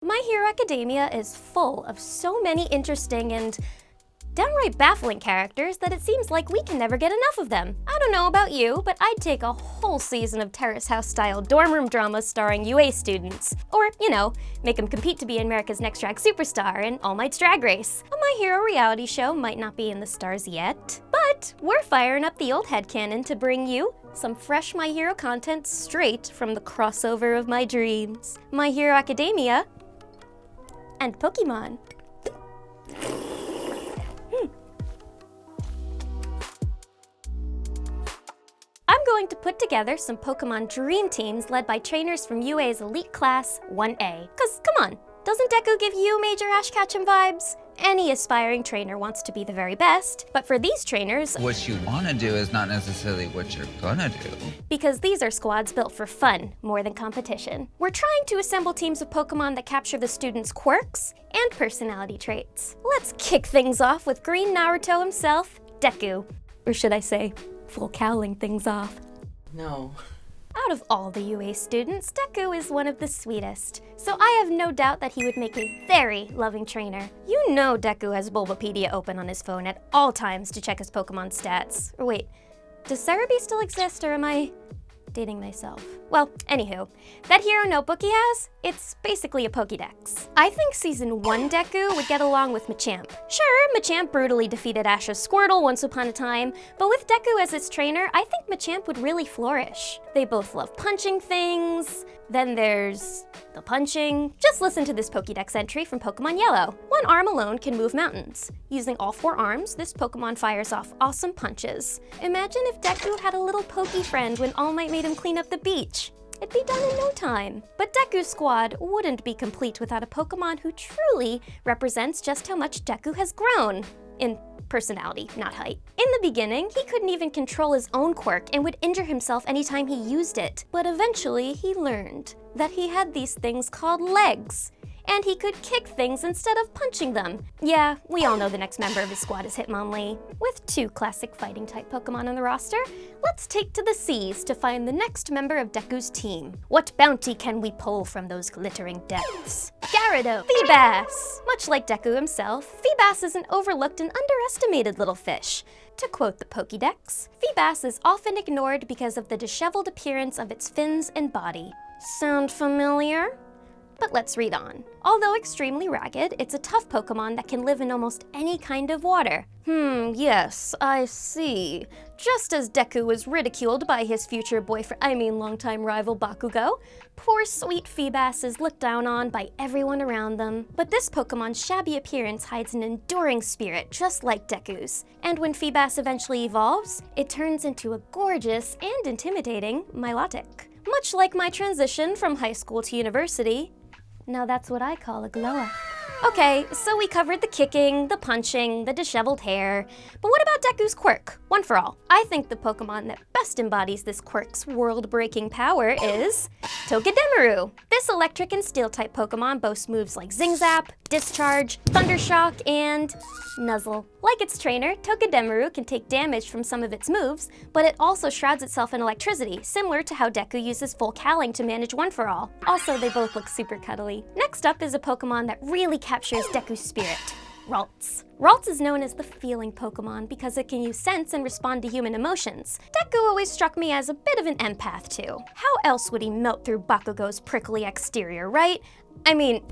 My Hero Academia is full of so many interesting and downright baffling characters that it seems like we can never get enough of them. I don't know about you, but I'd take a whole season of Terrace House-style dorm room dramas starring UA students. Or, make them compete to be America's Next Drag Superstar and All Might's Drag Race. A My Hero reality show might not be in the stars yet, but we're firing up the old headcanon to bring you some fresh My Hero content straight from the crossover of my dreams. My Hero Academia and Pokémon. I'm going to put together some Pokémon Dream Teams led by trainers from UA's Elite Class 1A. Cause come on, doesn't Deku give you Major Ash Ketchum vibes? Any aspiring trainer wants to be the very best, but for these trainers, what you want to do is not necessarily what you're gonna do. Because these are squads built for fun more than competition. We're trying to assemble teams of Pokémon that capture the students' quirks and personality traits. Let's kick things off with Green Naruto himself, Deku. Or should I say, full cowling things off. No. Out of all the UA students, Deku is one of the sweetest, so I have no doubt that he would make a very loving trainer. You know Deku has Bulbapedia open on his phone at all times to check his Pokemon stats. Or wait, does Cerebi still exist, or am I dating myself? Well, anywho, that hero notebook he has, it's basically a Pokédex. I think Season 1 Deku would get along with Machamp. Sure, Machamp brutally defeated Ash's Squirtle once upon a time, but with Deku as its trainer, I think Machamp would really flourish. They both love punching things, then there's the punching. Just listen to this Pokédex entry from Pokémon Yellow. One arm alone can move mountains. Using all 4 arms, this Pokémon fires off awesome punches. Imagine if Deku had a little Poké friend when All Might made him clean up the beach. It'd be done in no time. But Deku's squad wouldn't be complete without a Pokémon who truly represents just how much Deku has grown. In personality, not height. In the beginning, he couldn't even control his own quirk and would injure himself anytime he used it. But eventually, he learned that he had these things called legs, and he could kick things instead of punching them. Yeah, we all know the next member of his squad is Hitmonlee. With 2 classic fighting-type Pokemon on the roster, let's take to the seas to find the next member of Deku's team. What bounty can we pull from those glittering depths? Gyarados! Feebas! Much like Deku himself, Feebas is an overlooked and underestimated little fish. To quote the Pokédex, Feebas is often ignored because of the disheveled appearance of its fins and body. Sound familiar? But let's read on. Although extremely ragged, it's a tough Pokemon that can live in almost any kind of water. Yes, I see. Just as Deku was ridiculed by his future longtime rival Bakugo, poor sweet Feebas is looked down on by everyone around them. But this Pokemon's shabby appearance hides an enduring spirit just like Deku's. And when Feebas eventually evolves, it turns into a gorgeous and intimidating Milotic. Much like my transition from high school to university, now that's what I call a glow-up. Okay, so we covered the kicking, the punching, the disheveled hair, but what about Deku's quirk? One for all. I think the Pokemon that best embodies this quirk's world-breaking power is Togedemaru. This electric and steel-type Pokemon boasts moves like Zing Zap, Discharge, Thundershock, and Nuzzle. Like its trainer, Togedemaru can take damage from some of its moves, but it also shrouds itself in electricity, similar to how Deku uses full cowling to manage One for All. Also, they both look super cuddly. Next up is a Pokemon that really captures Deku's spirit, Ralts. Ralts is known as the feeling Pokemon because it can use sense and respond to human emotions. Deku always struck me as a bit of an empath too. How else would he melt through Bakugo's prickly exterior, right? I mean,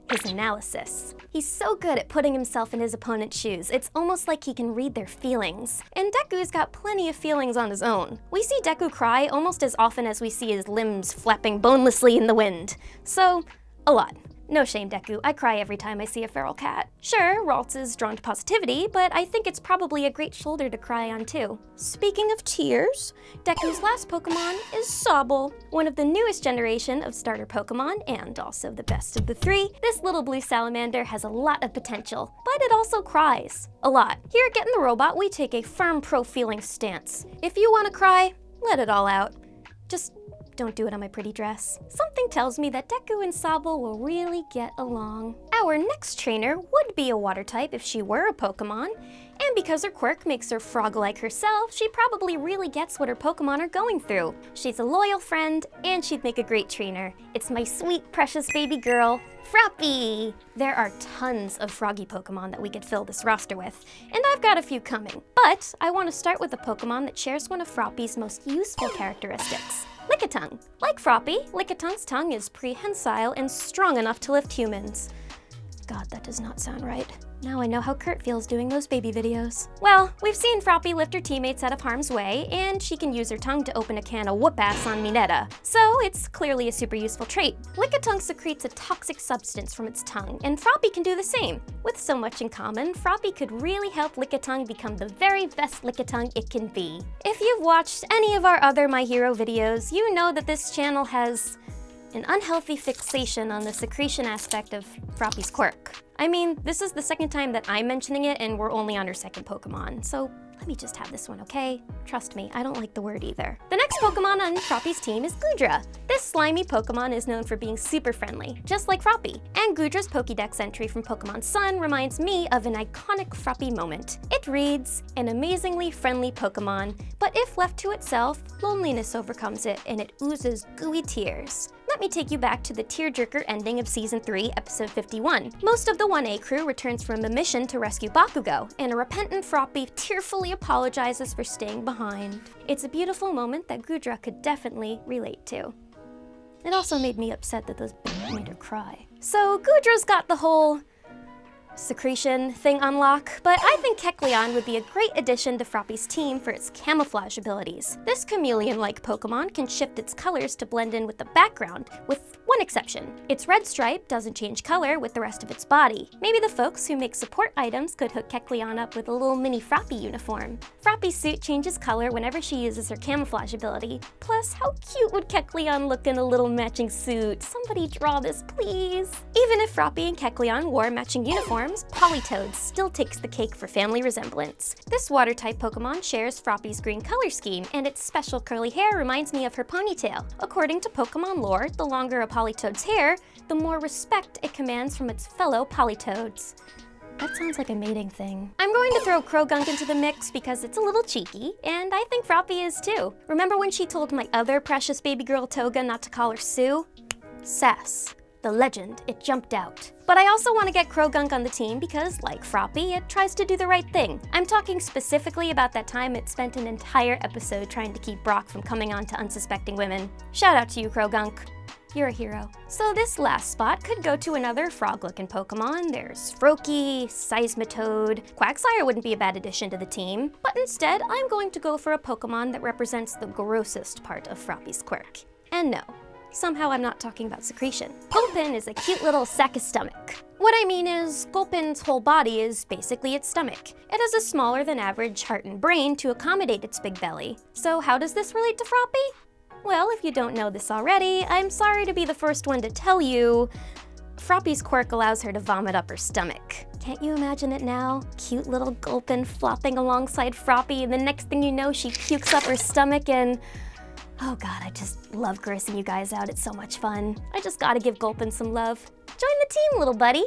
his analysis. He's so good at putting himself in his opponent's shoes, it's almost like he can read their feelings. And Deku's got plenty of feelings on his own. We see Deku cry almost as often as we see his limbs flapping bonelessly in the wind. So, a lot. No shame, Deku, I cry every time I see a feral cat. Sure, Ralts is drawn to positivity, but I think it's probably a great shoulder to cry on too. Speaking of tears, Deku's last Pokemon is Sobble. One of the newest generation of starter Pokemon, and also the best of the 3, this little blue salamander has a lot of potential, but it also cries. A lot. Here at Getting the Robot, we take a firm pro-feeling stance. If you want to cry, let it all out. Just don't do it on my pretty dress. Something tells me that Deku and Sabo will really get along. Our next trainer would be a water type if she were a Pokemon, and because her quirk makes her frog-like herself, she probably really gets what her Pokemon are going through. She's a loyal friend, and she'd make a great trainer. It's my sweet, precious baby girl, Froppy! There are tons of froggy Pokemon that we could fill this roster with, and I've got a few coming. But I want to start with a Pokemon that shares one of Froppy's most useful characteristics. Lickitung. Like Froppy, Lickitung's tongue is prehensile and strong enough to lift humans. God, that does not sound right. Now I know how Kurt feels doing those baby videos. Well, we've seen Froppy lift her teammates out of harm's way, and she can use her tongue to open a can of whoop-ass on Mineta. So it's clearly a super useful trait. Lickitung secretes a toxic substance from its tongue, and Froppy can do the same. With so much in common, Froppy could really help Lickitung become the very best Lickitung it can be. If you've watched any of our other My Hero videos, you know that this channel has an unhealthy fixation on the secretion aspect of Froppy's quirk. I mean, this is the second time that I'm mentioning it, and we're only on her second Pokemon, so let me just have this one, okay? Trust me, I don't like the word either. The next Pokemon on Froppy's team is Goodra. This slimy Pokemon is known for being super friendly, just like Froppy. And Goodra's Pokédex entry from Pokémon Sun reminds me of an iconic Froppy moment. It reads, "An amazingly friendly Pokemon, but if left to itself, loneliness overcomes it and it oozes gooey tears." Let me take you back to the tearjerker ending of Season 3, Episode 51. Most of the 1A crew returns from a mission to rescue Bakugo, and a repentant Froppy tearfully apologizes for staying behind. It's a beautiful moment that Goodra could definitely relate to. It also made me upset that those b****s made her cry. So Goodra's got the whole secretion thing unlock, but I think Kecleon would be a great addition to Froppy's team for its camouflage abilities. This chameleon-like Pokemon can shift its colors to blend in with the background, with one exception. Its red stripe doesn't change color with the rest of its body. Maybe the folks who make support items could hook Kecleon up with a little mini Froppy uniform. Froppy's suit changes color whenever she uses her camouflage ability. Plus, how cute would Kecleon look in a little matching suit? Somebody draw this, please. Even if Froppy and Kecleon wore matching uniforms, Politoed still takes the cake for family resemblance. This water-type Pokemon shares Froppy's green color scheme, and its special curly hair reminds me of her ponytail. According to Pokemon lore, the longer a Politoed's hair, the more respect it commands from its fellow Politoeds. That sounds like a mating thing. I'm going to throw Krogunk into the mix because it's a little cheeky, and I think Froppy is too. Remember when she told my other precious baby girl Toga not to call her Sue? Sass. The legend, it jumped out. But I also want to get Krogunk on the team because, like Froppy, it tries to do the right thing. I'm talking specifically about that time it spent an entire episode trying to keep Brock from coming on to unsuspecting women. Shout out to you, Krogunk. You're a hero. So this last spot could go to another frog-looking Pokemon. There's Froakie, Seismitoad. Quagsire wouldn't be a bad addition to the team. But instead, I'm going to go for a Pokemon that represents the grossest part of Froppy's quirk. And no, somehow I'm not talking about secretion. Gulpin is a cute little sack of stomach. What I mean is, Gulpin's whole body is basically its stomach. It has a smaller than average heart and brain to accommodate its big belly. So how does this relate to Froppy? Well, if you don't know this already, I'm sorry to be the first one to tell you, Froppy's quirk allows her to vomit up her stomach. Can't you imagine it now? Cute little Gulpin flopping alongside Froppy, and the next thing you know, she pukes up her stomach and... oh god, I just love grossing you guys out. It's so much fun. I just gotta give Gulpin some love. Join the team, little buddy.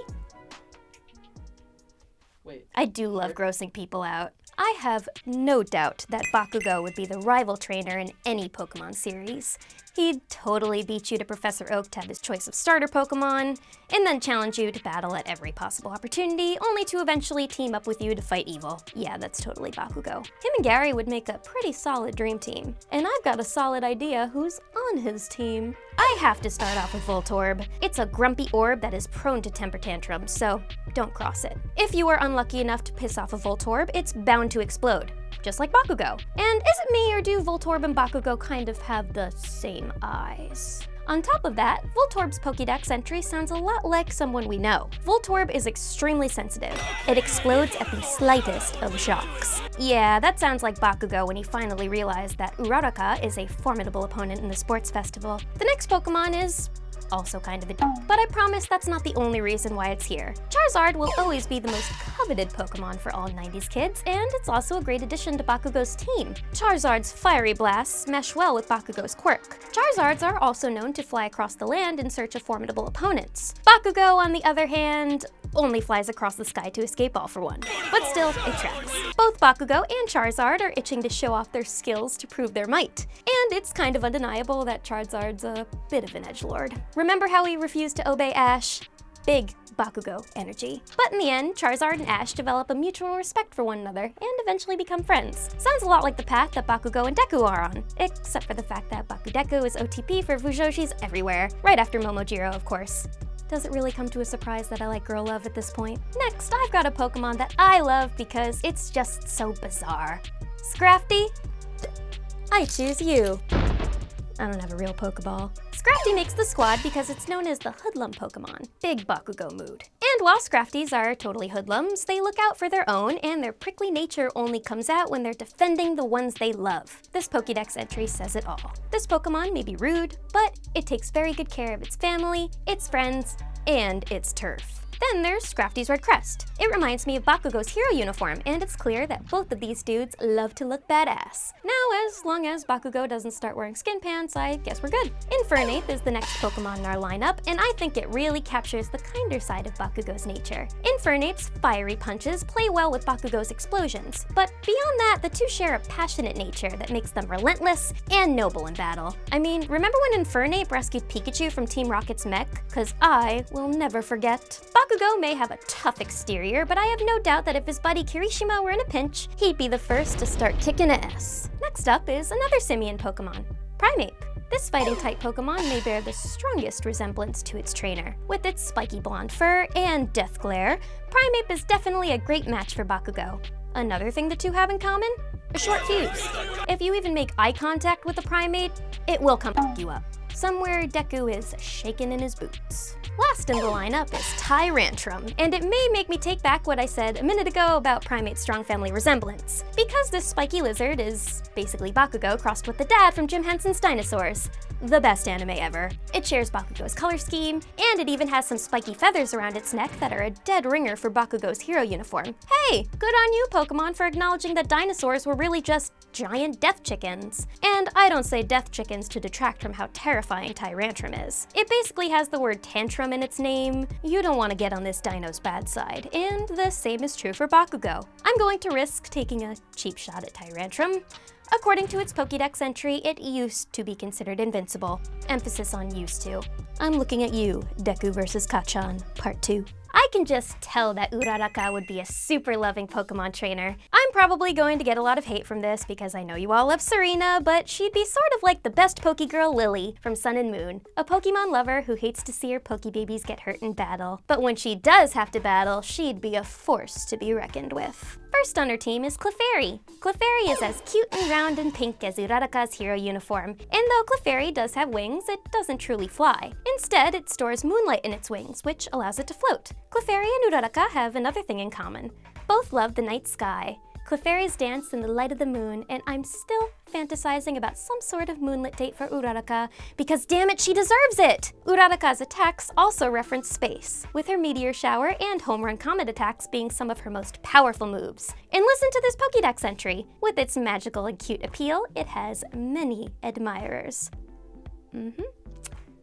Wait. I do love grossing people out. I have no doubt that Bakugo would be the rival trainer in any Pokemon series. He'd totally beat you to Professor Oak to have his choice of starter Pokemon, and then challenge you to battle at every possible opportunity, only to eventually team up with you to fight evil. Yeah, that's totally Bakugo. Him and Gary would make a pretty solid dream team. And I've got a solid idea who's on his team. I have to start off with Voltorb. It's a grumpy orb that is prone to temper tantrums, so don't cross it. If you are unlucky enough to piss off a Voltorb, it's bound to explode, just like Bakugo. And is it me, or do Voltorb and Bakugo kind of have the same eyes? On top of that, Voltorb's Pokédex entry sounds a lot like someone we know. Voltorb is extremely sensitive. It explodes at the slightest of shocks. Yeah, that sounds like Bakugo when he finally realized that Uraraka is a formidable opponent in the sports festival. The next Pokemon is also kind of a but I promise that's not the only reason why it's here. Charizard will always be the most coveted Pokemon for all 90s kids, and it's also a great addition to Bakugo's team. Charizard's fiery blasts mesh well with Bakugo's quirk. Charizards are also known to fly across the land in search of formidable opponents. Bakugo, on the other hand, only flies across the sky to escape all for one. But still, it tracks. Both Bakugo and Charizard are itching to show off their skills to prove their might. And it's kind of undeniable that Charizard's a bit of an edgelord. Remember how he refused to obey Ash? Big Bakugo energy. But in the end, Charizard and Ash develop a mutual respect for one another and eventually become friends. Sounds a lot like the path that Bakugo and Deku are on, except for the fact that Bakudeku is OTP for Fujoshis everywhere, right after Momojiro, of course. Does it really come to a surprise that I like girl love at this point? Next, I've got a Pokemon that I love because it's just so bizarre. Scrafty, I choose you. I don't have a real Pokeball. Scrafty makes the squad because it's known as the hoodlum Pokemon. Big Bakugo mood. And while Scrafties are totally hoodlums, they look out for their own, and their prickly nature only comes out when they're defending the ones they love. This Pokédex entry says it all. This Pokemon may be rude, but it takes very good care of its family, its friends, and its turf. Then there's Scrafty's red crest. It reminds me of Bakugo's hero uniform, and it's clear that both of these dudes love to look badass. Now, as long as Bakugo doesn't start wearing skin pants, I guess we're good. Infernape is the next Pokemon in our lineup, and I think it really captures the kinder side of Bakugo's nature. Infernape's fiery punches play well with Bakugo's explosions, but beyond that, the two share a passionate nature that makes them relentless and noble in battle. I mean, remember when Infernape rescued Pikachu from Team Rocket's mech? Cause I will never forget. Bakugo may have a tough exterior, but I have no doubt that if his buddy Kirishima were in a pinch, he'd be the first to start kicking ass. Next up is another simian Pokemon, Primeape. This fighting-type Pokemon may bear the strongest resemblance to its trainer. With its spiky blonde fur and death glare, Primeape is definitely a great match for Bakugo. Another thing the two have in common? A short fuse. If you even make eye contact with a Primeape, it will come you up. Somewhere Deku is shaking in his boots. Last in the lineup is Tyrantrum, and it may make me take back what I said a minute ago about Primate's strong family resemblance, because this spiky lizard is basically Bakugo crossed with the dad from Jim Henson's Dinosaurs. The best anime ever. It shares Bakugo's color scheme, and it even has some spiky feathers around its neck that are a dead ringer for Bakugo's hero uniform. Hey, good on you, Pokemon, for acknowledging that dinosaurs were really just giant death chickens. And I don't say death chickens to detract from how terrifying Tyrantrum is. It basically has the word tantrum in its name. You don't want to get on this dino's bad side, and the same is true for Bakugo. I'm going to risk taking a cheap shot at Tyrantrum. According to its Pokédex entry, it used to be considered invincible. Emphasis on used to. I'm looking at you, Deku vs. Kachan, Part 2. I can just tell that Uraraka would be a super loving Pokemon trainer. I'm probably going to get a lot of hate from this because I know you all love Serena, but she'd be sort of like the best Pokegirl Lily from Sun and Moon, a Pokemon lover who hates to see her Pokebabies get hurt in battle. But when she does have to battle, she'd be a force to be reckoned with. First on her team is Clefairy. Clefairy is as cute and round and pink as Uraraka's hero uniform, and though Clefairy does have wings, it doesn't truly fly. Instead, it stores moonlight in its wings, which allows it to float. Clefairy and Uraraka have another thing in common. Both love the night sky. Clefairy's dance in the light of the moon, and I'm still fantasizing about some sort of moonlit date for Uraraka, because damn it, she deserves it! Uraraka's attacks also reference space, with her meteor shower and home run comet attacks being some of her most powerful moves. And listen to this Pokédex entry. With its magical and cute appeal, it has many admirers.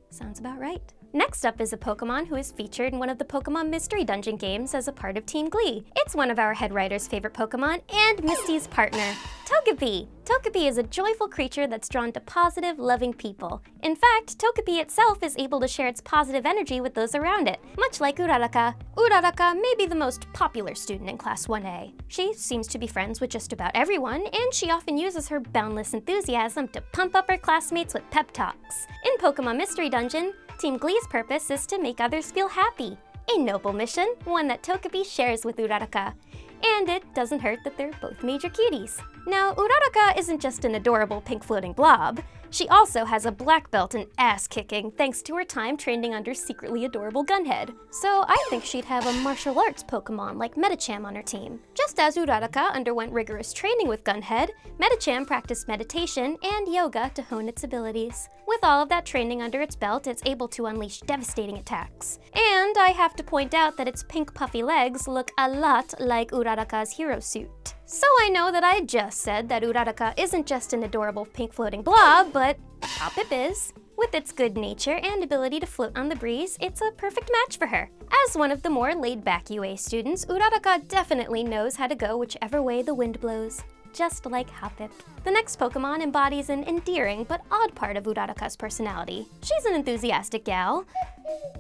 Sounds about right. Next up is a Pokemon who is featured in one of the Pokemon Mystery Dungeon games as a part of Team Glee. It's one of our head writer's favorite Pokemon and Misty's partner, Togepi. Togepi is a joyful creature that's drawn to positive, loving people. In fact, Togepi itself is able to share its positive energy with those around it, much like Uraraka. Uraraka may be the most popular student in Class 1A. She seems to be friends with just about everyone, and she often uses her boundless enthusiasm to pump up her classmates with pep talks. In Pokemon Mystery Dungeon, Team Glee's purpose is to make others feel happy. A noble mission, one that Togepi shares with Uraraka. And it doesn't hurt that they're both major cuties. Now, Uraraka isn't just an adorable pink floating blob. She also has a black belt in ass-kicking thanks to her time training under secretly adorable Gunhead. So I think she'd have a martial arts Pokemon like Medicham on her team. Just as Uraraka underwent rigorous training with Gunhead, Medicham practiced meditation and yoga to hone its abilities. With all of that training under its belt, it's able to unleash devastating attacks. And I have to point out that its pink puffy legs look a lot like Uraraka's hero suit. So I know that I just said that Uraraka isn't just an adorable pink floating blob, but Hoppip is. With its good nature and ability to float on the breeze, it's a perfect match for her. As one of the more laid-back UA students, Uraraka definitely knows how to go whichever way the wind blows. Just like Hoppip. The next Pokemon embodies an endearing but odd part of Uraraka's personality. She's an enthusiastic gal.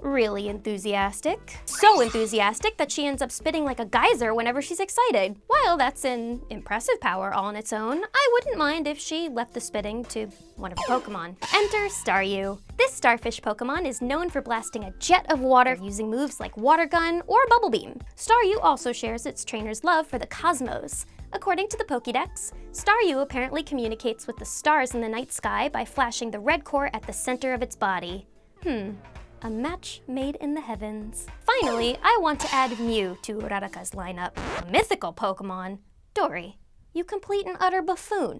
Really enthusiastic. So enthusiastic that she ends up spitting like a geyser whenever she's excited. While that's an impressive power all on its own, I wouldn't mind if she left the spitting to one of her Pokemon. Enter Staryu. This starfish Pokemon is known for blasting a jet of water using moves like Water Gun or Bubble Beam. Staryu also shares its trainer's love for the cosmos. According to the Pokédex, Staryu apparently communicates with the stars in the night sky by flashing the red core at the center of its body. A match made in the heavens. Finally, I want to add Mew to Uraraka's lineup. A mythical Pokemon. Dory, you complete and utter buffoon.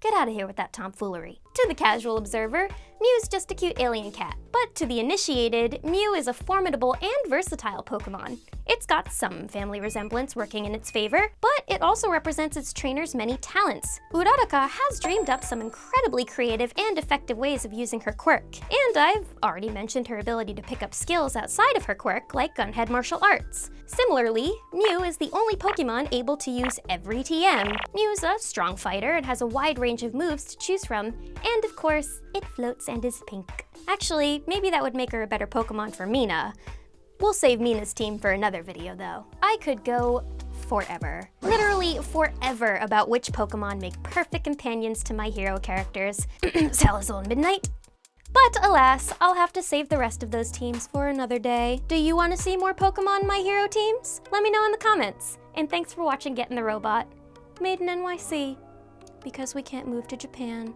Get out of here with that tomfoolery. To the casual observer, Mew's just a cute alien cat. But to the initiated, Mew is a formidable and versatile Pokemon. It's got some family resemblance working in its favor, but it also represents its trainer's many talents. Uraraka has dreamed up some incredibly creative and effective ways of using her quirk. And I've already mentioned her ability to pick up skills outside of her quirk, like Gunhead martial arts. Similarly, Mew is the only Pokemon able to use every TM. Mew's a strong fighter and has a wide range of moves to choose from, and of course, it floats and is pink. Actually, maybe that would make her a better Pokemon for Mina. We'll save Mina's team for another video though. I could go forever, literally forever, about which Pokemon make perfect companions to my hero characters. Salazar Midnight. But alas, I'll have to save the rest of those teams for another day. Do you want to see more Pokemon My Hero teams? Let me know in the comments. And thanks for watching Get in the Robot. Made in NYC, because we can't move to Japan.